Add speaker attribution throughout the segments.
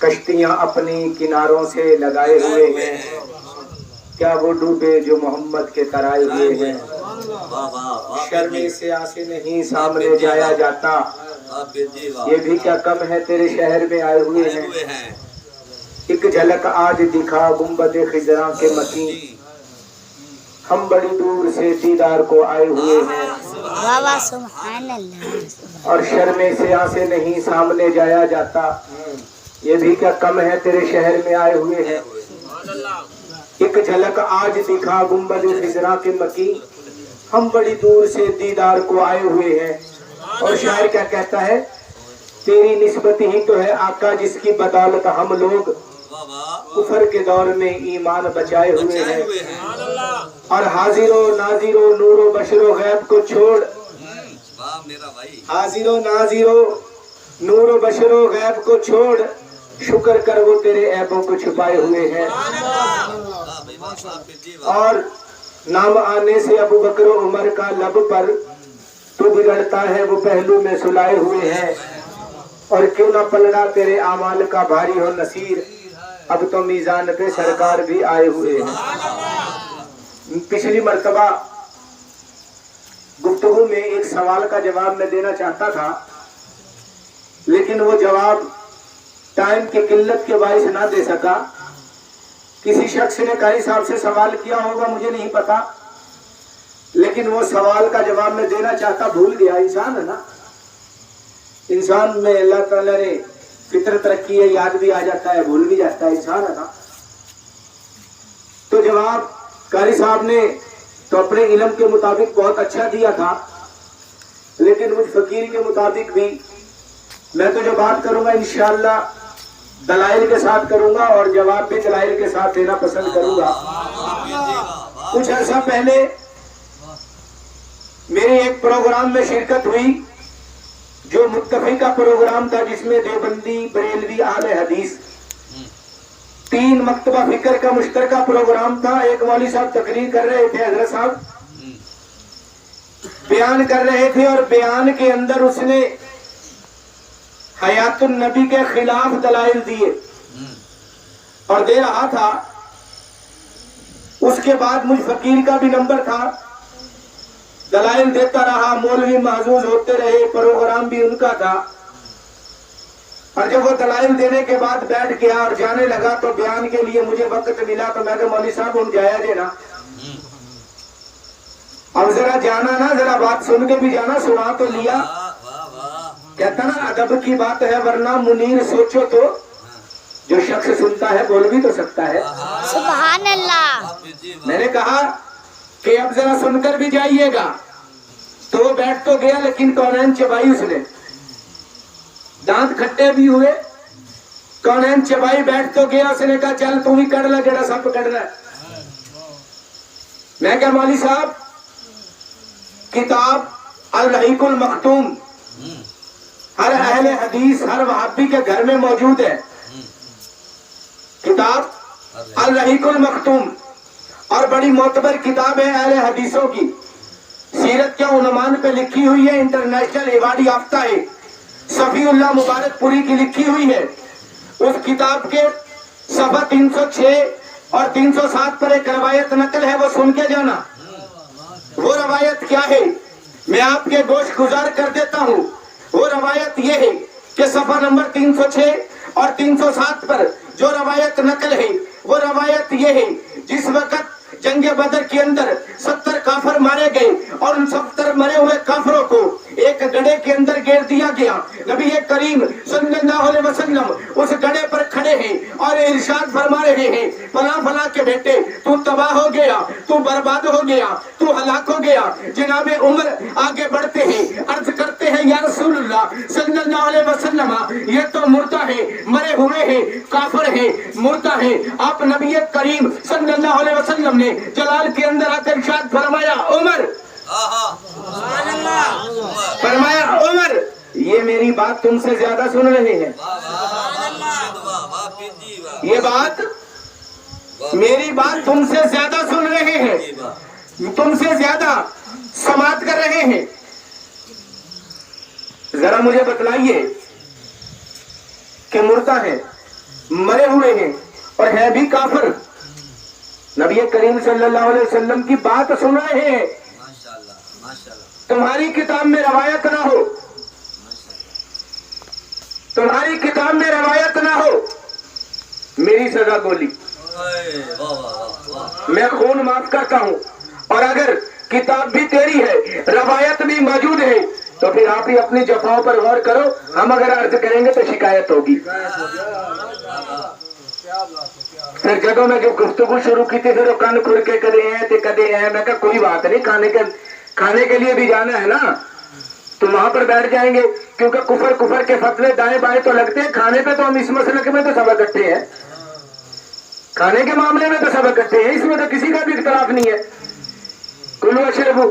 Speaker 1: کشتیاں اپنی کناروں سے لگائے ہوئے ہیں، کیا وہ ڈوبے جو محمد کے ترائے ہوئے ہیں۔ شرمی سے آنسیں نہیں سامنے جایا جاتا، یہ بھی کیا کم ہے تیرے شہر میں آئے ہوئے ہیں۔ ایک جھلک آج دکھا گنبد خضراء کے مکین، ہم بڑی دور سے دیدار کو آئے ہوئے ہیں۔
Speaker 2: سبحان اللہ۔
Speaker 1: اور شرمے سے آنسیں نہیں سامنے جایا جاتا، یہ بھی کیا کم ہے تیرے شہر میں آئے ہوئے ہیں۔ ایک جھلک آج دکھا گنبد خضراء کے مکین، ہم بڑی دور سے دیدار کو آئے ہوئے ہیں۔ اور شاعر کیا کہتا ہے، تیری نسبت ہی تو ہے آقا جس کی بدولت ہم لوگ کفر کے دور میں ایمان بچائے ہوئے ہیں۔ اور حاضر و ناظر و نور و بشر و غیب کو چھوڑ، حاضر و ناظر و نور و بشر و غیب کو چھوڑ، شکر کر وہ تیرے عیبوں کو چھپائے ہوئے ہیں۔ اور نام آنے سے ابو بکر و عمر کا لب پر تو بگڑتا ہے وہ پہلو میں سلائے ہوئے ہیں۔ اور کیوں نہ پلڑا تیرے اعمال کا بھاری ہو نصیر، اب تو میزان پہ سرکار بھی آئے ہوئے ہیں۔ پچھلی مرتبہ گفتگو میں ایک سوال کا جواب میں دینا چاہتا تھا، لیکن وہ جواب ٹائم کی قلت کے باعث نہ دے سکا۔ کسی شخص نے قاری صاحب سے سوال کیا ہوگا، مجھے نہیں پتا، لیکن وہ سوال کا جواب میں دینا چاہتا، بھول گیا۔ انسان ہے نا، انسان میں اللہ تعالیٰ نے فطرت رکھی ہے، یاد بھی آ جاتا ہے، بھول بھی جاتا ہے، انسان ہے نا۔ تو جواب قاری صاحب نے تو اپنے علم کے مطابق بہت اچھا دیا تھا، لیکن مجھ فقیر کے مطابق بھی میں تو جو بات کروں گا انشاءاللہ دلائل کے ساتھ کروں گا، اور جواب بھی دلائل کے ساتھ دینا پسند کروں گا۔ کچھ عرصہ پہلے میری ایک پروگرام میں شرکت ہوئی جو متفقہ پروگرام تھا، جس میں دیوبندی، بریلوی، اہل حدیث، 3 مکتبہ فکر کا مشترکہ پروگرام تھا۔ ایک مولوی صاحب تقریر کر رہے تھے، حضرت صاحب بیان کر رہے تھے، اور بیان کے اندر اس نے حیات النبی کے خلاف دلائل دیے اور دے رہا تھا۔ اس کے بعد مجھ فقیر کا بھی نمبر تھا، دلائل دیتا رہا، مولوی محظوظ ہوتے رہے، پروگرام بھی ان کا تھا۔ اور جب وہ دلائل دینے کے بعد بیٹھ گیا اور جانے لگا تو بیان کے لیے مجھے وقت ملا، تو میں کہ مولوی صاحب ہم جایا دینا، اب ذرا جانا نا، ذرا بات سن کے بھی جانا، سنا تو لیا۔ کہتا نا ادب کی بات ہے، ورنہ منیر سوچو تو جو شخص سنتا ہے بول بھی تو سکتا ہے۔
Speaker 2: سبحان اللہ۔
Speaker 1: میں نے کہا کہ اب ذرا سن کر بھی جائیے گا، تو وہ بیٹھ تو گیا، لیکن کونین چبائی اس نے، دانت کھٹے بھی ہوئے، کونین چبائی، بیٹھ تو گیا۔ اس نے کہا چل تم ہی کر لے جڑا سب کرنا ہے۔ میں کہا مولوی صاحب کتاب الرحیق المختوم ہر اہل حدیث، ہر وہابی کے گھر میں موجود ہے، کتاب الرحیق المختوم، اور بڑی معتبر کتاب ہے اہل حدیثوں کی، سیرت کے عنوان پہ لکھی ہوئی ہے، انٹرنیشنل ایوارڈ یافتہ ہے، صفی اللہ مبارک پوری کی لکھی ہوئی ہے۔ اس کتاب کے صفحہ 306 اور 307 پر ایک روایت نقل ہے، وہ سن کے جانا۔ وہ روایت کیا ہے میں آپ کے گوش گزار کر دیتا ہوں۔ وہ روایت یہ ہے کہ صفحہ نمبر 306 اور 307 پر جو روایت نقل ہے، وہ روایت یہ ہے، جس وقت جنگ بدر کے اندر 70 کافر مارے گئے، اور ان 70 مرے ہوئے کافروں کو ایک گڑھے کے اندر گیر دیا گیا، نبی کریم صلی اللہ علیہ وسلم اس گڑھے پر کھڑے ہیں اور ارشاد فرما رہے ہیں، فلاں فلاں کے بیٹے تو تباہ ہو گیا، تو برباد ہو گیا، تو ہلاک ہو گیا۔ جناب عمر آگے بڑھتے ہیں، عرض کرتے ہیں یا رسول اللہ صلی اللہ علیہ وسلم، یہ تو مردہ ہے، مرے ہوئے ہیں، کافر ہیں، مردہ ہیں۔ آپ نبی کریم صلی اللہ علیہ وسلم نے جلال کے اندر آ کر ارشاد فرمایا، عمر، فرمایا عمر یہ میری بات تم سے زیادہ سن رہے ہیں، یہ بات میری بات تم سے زیادہ سن رہے ہیں، تم سے زیادہ سماعت کر رہے ہیں۔ ذرا مجھے بتلائیے کہ مردہ ہیں, مرے ہوئے ہیں اور ہیں بھی کافر. نبی کریم صلی اللہ علیہ وسلم کی بات سن رہے ہیں. تمہاری کتاب میں روایت نہ ہو, تمہاری کتاب میں روایت نہ ہو, میری سزا گولی, میں خون معاف کرتا ہوں. اور اگر کتاب بھی تیری ہے, روایت بھی موجود ہے, تو پھر آپ ہی اپنی جفاؤں پر غور کرو. ہم اگر عرض کریں گے تو شکایت ہوگی. پھر جگہ میں جو گفتگو شروع کی تھی, پھر وہ کان کھل کے کدے ہیں تے کدے ہیں. میں کہا کوئی بات نہیں, کھانے کے لیے بھی جانا ہے نا, تو وہاں پر بیٹھ جائیں گے. کیونکہ کفر کے فتوے دائیں بائیں تو لگتے ہیں, کھانے پہ تو ہم اس مسئلے میں تو سب اکٹھے ہیں. کھانے کے معاملے میں تو سب اکٹھے ہیں, اس میں تو کسی کا بھی اختلاف نہیں ہے. کلو اشربو,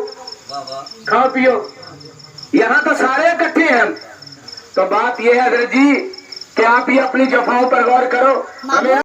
Speaker 1: کھاؤ پیو, یہاں تو سارے اکٹھے ہیں. تو بات یہ ہے حضرت جی کہ آپ ہی اپنی جفاؤں پر غور کرو. ہمیں